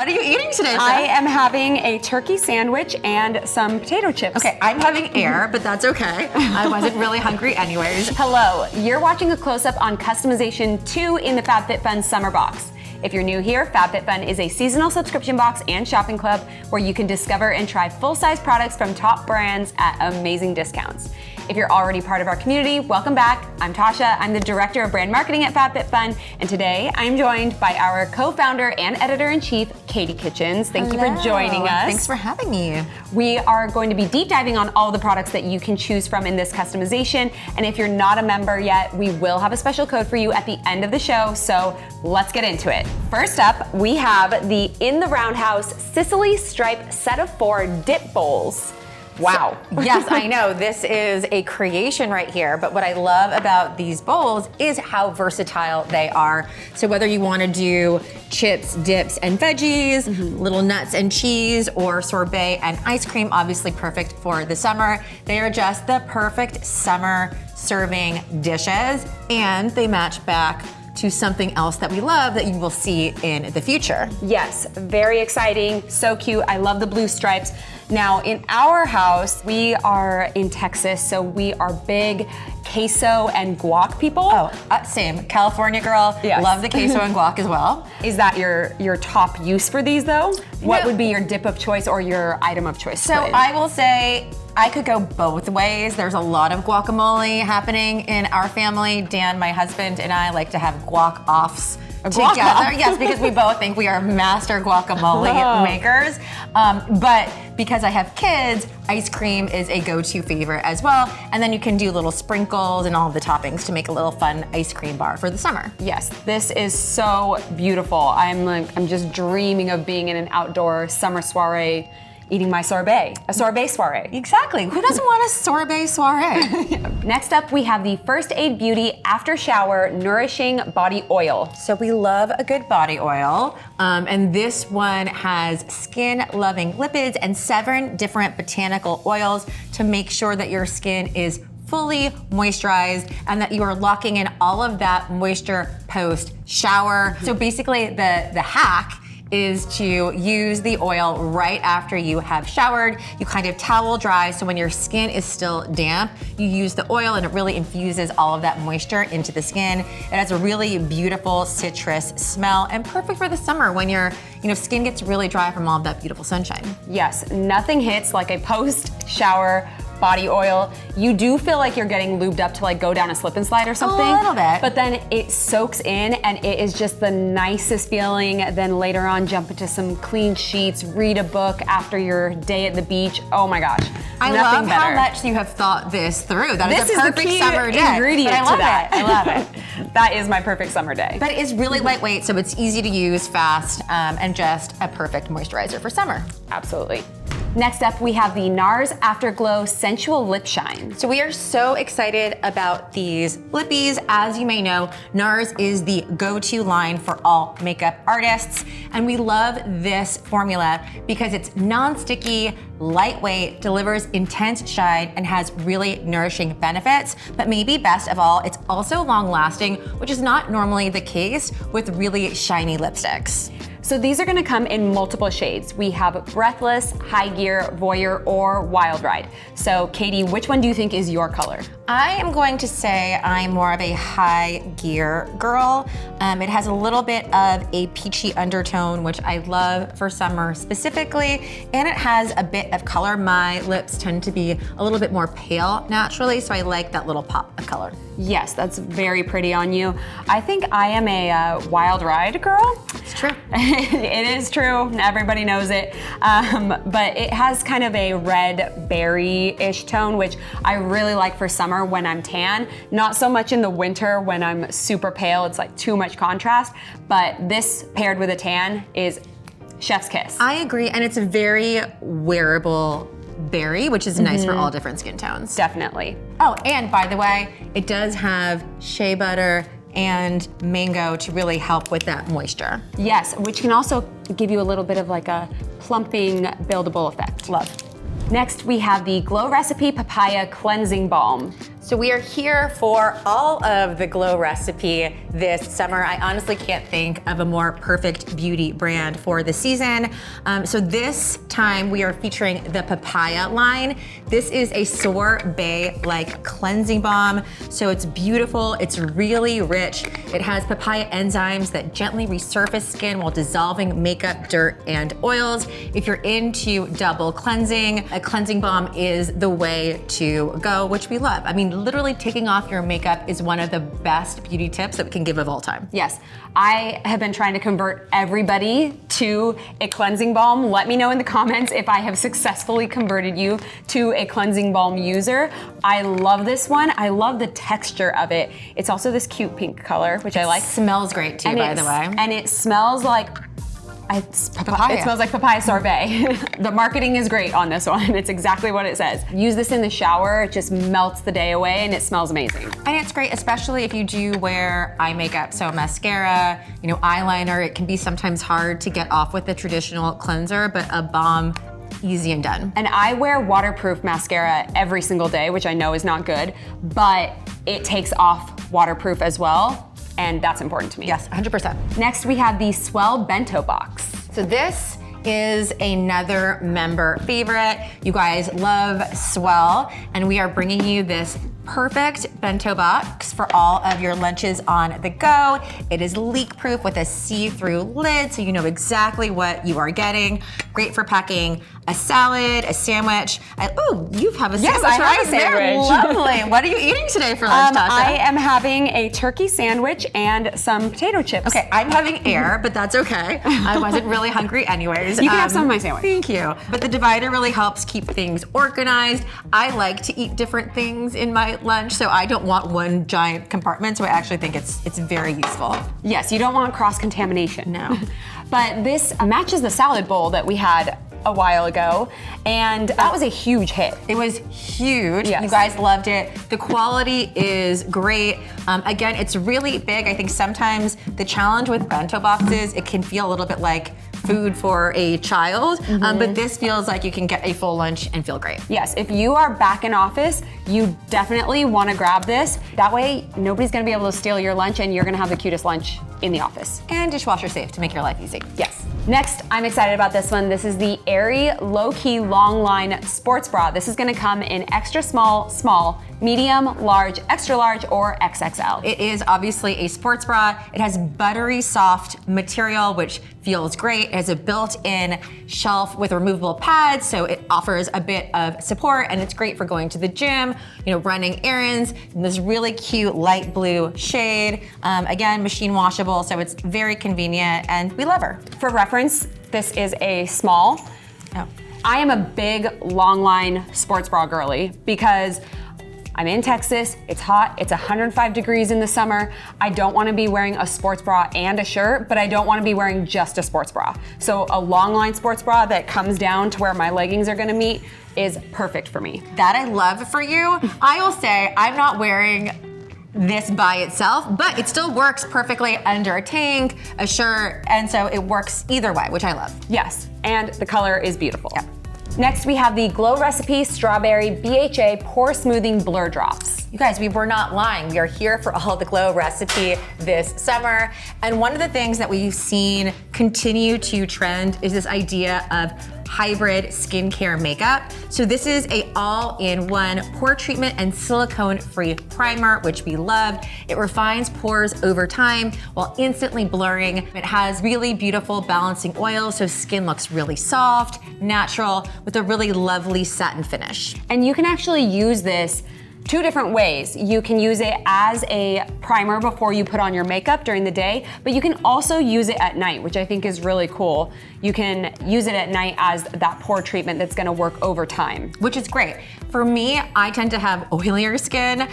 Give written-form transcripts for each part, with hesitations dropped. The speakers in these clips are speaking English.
What are you eating today, Chef? I am having a turkey sandwich and some potato chips. Okay, I'm having air, but that's okay. I wasn't really hungry anyways. Hello, you're watching a close-up on customization 2 in the FabFitFun Summer Box. If you're new here, FabFitFun is a seasonal subscription box and shopping club where you can discover and try full-size products from top brands at amazing discounts. If you're already part of our community, welcome back. I'm Tasha. I'm the Director of Brand Marketing at FabFitFun, and today I'm joined by our co-founder and editor-in-chief, Katie Kitchens. Thank you for joining us. Thanks for having me. We are going to be deep diving on all the products that you can choose from in this customization, and if you're not a member yet, we will have a special code for you at the end of the show, so let's get into it. First up, we have the In the Roundhouse Sicily Stripe Set of 4 Dip Bowls. Wow. So, yes, I know. This is a creation right here, but what I love about these bowls is how versatile they are. So whether you want to do chips, dips, and veggies, little nuts and cheese, or sorbet and ice cream, obviously perfect for the summer. They are just the perfect summer serving dishes, and they match back to something else that we love that you will see in the future. Yes, very exciting, so cute. I love the blue stripes. Now, in our house, we are in Texas, so we are big queso and guac people. Oh, same. California girl. Yes. Love the queso and guac as well. Is that your top use for these though? What would be your dip of choice or your item of choice? So I will say I could go both ways. There's a lot of guacamole happening in our family. Dan, my husband, and I like to have guac offs together. Yes, because we both think we are master guacamole makers. But because I have kids, ice cream is a go-to favorite as well. And then you can do little sprinkles and all of the toppings to make a little fun ice cream bar for the summer. Yes, this is so beautiful. I'm just dreaming of being in an outdoor summer soiree, eating my sorbet, a sorbet soiree. Exactly. Who doesn't want a sorbet soiree? Next up, we have the First Aid Beauty After Shower Nourishing Body Oil. So we love a good body oil, and this one has skin-loving lipids and 7 different botanical oils to make sure that your skin is fully moisturized and that you are locking in all of that moisture post-shower. So basically the hack is to use the oil right after you have showered. You kind of towel dry, so when your skin is still damp, you use the oil and it really infuses all of that moisture into the skin. It has a really beautiful citrus smell and perfect for the summer when your skin gets really dry from all of that beautiful sunshine. Yes, nothing hits like a post-shower body oil. You do feel like you're getting lubed up to like go down a slip and slide or something. A little bit. But then it soaks in and it is just the nicest feeling. Then later on, jump into some clean sheets, read a book after your day at the beach. Oh my gosh, I love how much you have thought this through. That is a perfect summer day. Ingredient I love to that. I love it. That is my perfect summer day. But it's really lightweight, so it's easy to use, fast, and just a perfect moisturizer for summer. Absolutely. Next up, we have the NARS Afterglow Sensual Lip Shine. So we are so excited about these lippies. As you may know, NARS is the go-to line for all makeup artists. And we love this formula because it's non-sticky, lightweight, delivers intense shine, and has really nourishing benefits. But maybe best of all, it's also long-lasting, which is not normally the case with really shiny lipsticks. So these are gonna come in multiple shades. We have Breathless, High Gear, Voyeur, or Wild Ride. So Katie, which one do you think is your color? I am going to say I'm more of a high gear girl. It has a little bit of a peachy undertone, which I love for summer specifically, and it has a bit of color. My lips tend to be a little bit more pale naturally, so I like that little pop of color. Yes, that's very pretty on you. I think I am a Wild Ride girl. It's true. It is true, everybody knows it. But it has kind of a red berry-ish tone, which I really like for summer when I'm tan. Not so much in the winter when I'm super pale, it's like too much contrast. But this paired with a tan is chef's kiss. I agree, and it's a very wearable berry, which is nice for all different skin tones. Definitely. Oh, and by the way, it does have shea butter and mango to really help with that moisture. Yes, which can also give you a little bit of like a plumping, buildable effect. Love. Next, we have the GLOW Recipe Papaya Cleansing Balm. So we are here for all of the Glow Recipe this summer. I honestly can't think of a more perfect beauty brand for the season. So this time we are featuring the Papaya line. This is a sorbet-like cleansing balm. So it's beautiful, it's really rich. It has papaya enzymes that gently resurface skin while dissolving makeup, dirt, and oils. If you're into double cleansing, a cleansing balm is the way to go, which we love. I mean, literally taking off your makeup is one of the best beauty tips that we can give of all time. Yes, I have been trying to convert everybody to a cleansing balm. Let me know in the comments if I have successfully converted you to a cleansing balm user. I love this one. I love the texture of it. It's also this cute pink color, which I like. It smells great too, by the way. And it smells like papaya. It smells like papaya sorbet. The marketing is great on this one. It's exactly what it says. Use this in the shower. It just melts the day away and it smells amazing. And it's great, especially if you do wear eye makeup. So mascara, eyeliner, it can be sometimes hard to get off with the traditional cleanser, but a balm, easy and done. And I wear waterproof mascara every single day, which I know is not good, but it takes off waterproof as well. And that's important to me. Yes, 100%. Next, we have the Swell Bento Box. So this is another member favorite. You guys love Swell, and we are bringing you this perfect bento box for all of your lunches on the go. It is leak-proof with a see-through lid, so you know exactly what you are getting. Great for packing a salad, a sandwich. Oh, you have a sandwich. Yes, I have a sandwich. Lovely. What are you eating today for lunch, Tasha? I am having a turkey sandwich and some potato chips. Okay, I'm having air, but that's okay. I wasn't really hungry anyways. You can have some of my sandwich. Thank you. But the divider really helps keep things organized. I like to eat different things in my lunch, so I don't want one giant compartment, so I actually think it's very useful. Yes, you don't want cross-contamination. No. But this matches the salad bowl that we had a while ago, and that was a huge hit. It was huge. Yes. You guys loved it. The quality is great. Again, it's really big. I think sometimes the challenge with bento boxes, it can feel a little bit like food for a child, but this feels like you can get a full lunch and feel great. Yes, if you are back in office, you definitely want to grab this. That way, nobody's going to be able to steal your lunch and you're going to have the cutest lunch in the office. And dishwasher safe to make your life easy. Yes. Next, I'm excited about this one. This is the Aerie Low-Key Longline Sports Bra. This is going to come in extra small, small, medium, large, extra large, or XXL. It is obviously a sports bra. It has buttery soft material, which feels great. It has a built-in shelf with removable pads, so it offers a bit of support, and it's great for going to the gym, running errands. In this really cute light blue shade. Again, machine washable, so it's very convenient, and we love her. For reference, this is a small. Oh. I am a big Longline sports bra girly because I'm in Texas, it's hot, it's 105 degrees in the summer. I don't wanna be wearing a sports bra and a shirt, but I don't wanna be wearing just a sports bra. So a Longline sports bra that comes down to where my leggings are gonna meet is perfect for me. That I love for you. I will say, I'm not wearing this by itself, but it still works perfectly under a tank, a shirt, and so it works either way, which I love. Yes, and the color is beautiful. Yeah. Next, we have the GLOW Recipe Strawberry BHA Pore Smoothing Blur Drops. You guys, we were not lying. We are here for all the Glow Recipe this summer. And one of the things that we've seen continue to trend is this idea of hybrid skincare makeup. So this is a all-in-one pore treatment and silicone-free primer, which we love. It refines pores over time while instantly blurring. It has really beautiful balancing oils, so skin looks really soft, natural, with a really lovely satin finish. And you can actually use this two different ways. You can use it as a primer before you put on your makeup during the day, but you can also use it at night, which I think is really cool. You can use it at night as that pore treatment that's gonna work over time. Which is great. For me, I tend to have oilier skin,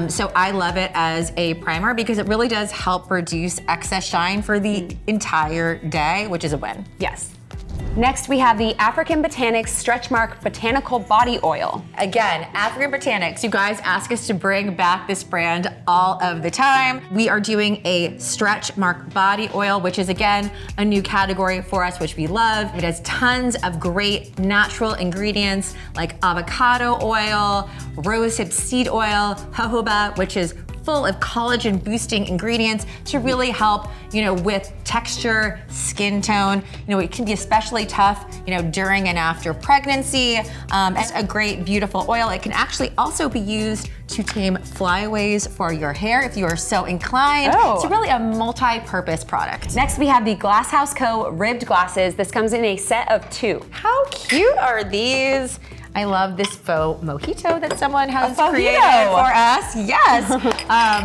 so I love it as a primer because it really does help reduce excess shine for the entire day, which is a win. Yes. Next, we have the African Botanics Stretchmark Botanical Body Oil. Again, African Botanics, you guys ask us to bring back this brand all of the time. We are doing a Stretchmark body oil, which is again, a new category for us, which we love. It has tons of great natural ingredients like avocado oil, rosehip seed oil, jojoba, which is full of collagen boosting ingredients to really help, with texture, skin tone. It can be especially tough, during and after pregnancy. It's a great, beautiful oil. It can actually also be used to tame flyaways for your hair if you are so inclined. Oh. It's really a multi-purpose product. Next, we have the GlasshauseCo ribbed glasses. This comes in a set of 2. How cute are these? I love this faux mojito that someone has created mojito. for us. Yes,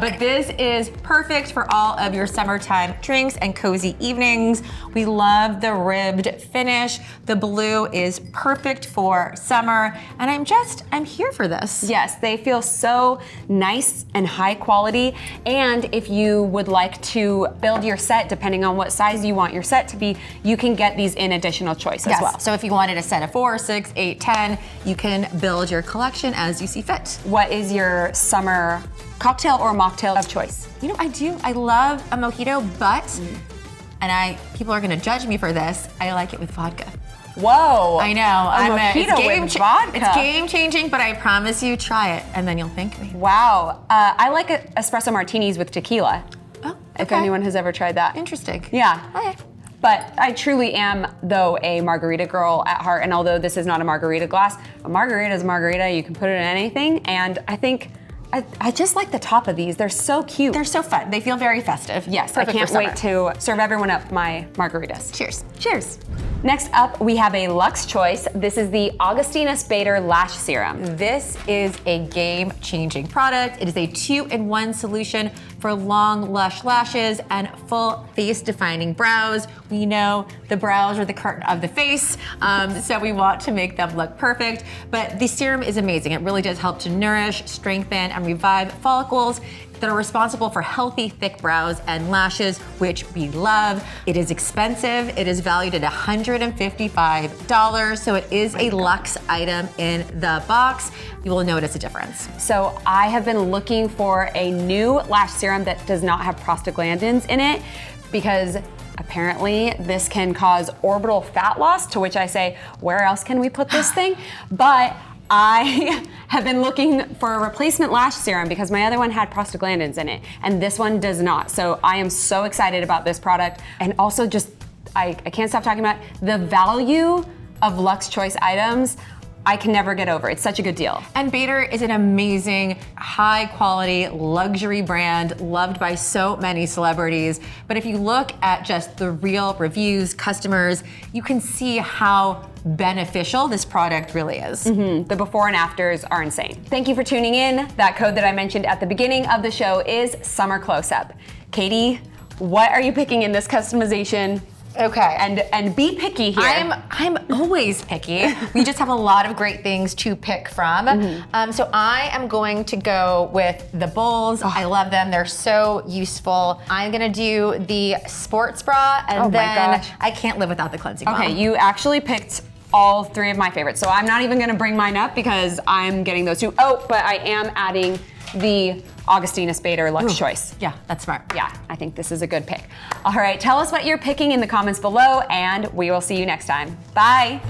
but this is perfect for all of your summertime drinks and cozy evenings. We love the ribbed finish. The blue is perfect for summer, and I'm here for this. Yes, they feel so nice and high quality. And if you would like to build your set, depending on what size you want your set to be, you can get these in additional choice as well. So if you wanted a set of 4, 6, 8, 10, you can build your collection as you see fit. What is your summer cocktail or mocktail of choice? I love a mojito, but, people are gonna judge me for this, I like it with vodka. Whoa. I know. Mojito with vodka. It's game changing, but I promise you, try it, and then you'll thank me. Wow. I like espresso martinis with tequila. Oh, okay. If anyone has ever tried that. Interesting. Yeah. Okay. But I truly am, though, a margarita girl at heart. And although this is not a margarita glass, a margarita is a margarita. You can put it in anything. And I think I just like the top of these. They're so cute. They're so fun. They feel very festive. Yes, Perfect I can't for wait to serve everyone up my margaritas. Cheers. Cheers. Next up, we have a Luxe choice. This is the Augustinus Bader Lash Serum. This is a game-changing product. It is a 2-in-1 solution for long, lush lashes and full face-defining brows. We know the brows are the curtain of the face, so we want to make them look perfect. But the serum is amazing. It really does help to nourish, strengthen, and revive follicles that are responsible for healthy, thick brows and lashes, which we love. It is expensive. It is valued at $155, so it is a luxe item in the box. You will notice a difference. So I have been looking for a new lash serum that does not have prostaglandins in it, because apparently this can cause orbital fat loss, to which I say, where else can we put this thing? But I have been looking for a replacement lash serum because my other one had prostaglandins in it, and this one does not. So I am so excited about this product. And also just, I can't stop talking about the value of Luxe Choice items. I can never get over. It's such a good deal. And Bader is an amazing, high quality luxury brand loved by so many celebrities. But if you look at just the real reviews, customers, you can see how beneficial this product really is. The before and afters are insane. Thank you for tuning in. That code that I mentioned at the beginning of the show is Summer Close-Up. Katie, what are you picking in this customization? Okay. And be picky here. I'm always picky. We just have a lot of great things to pick from. So I am going to go with the bowls. I love them. They're so useful. I'm gonna do the sports bra, and then I can't live without the cleansing balm. Okay, you actually picked all 3 of my favorites. So I'm not even gonna bring mine up because I'm getting those 2. Oh, but I am adding the Augustinus Bader Luxe Choice. Yeah, that's smart. Yeah, I think this is a good pick. All right, tell us what you're picking in the comments below, and we will see you next time. Bye.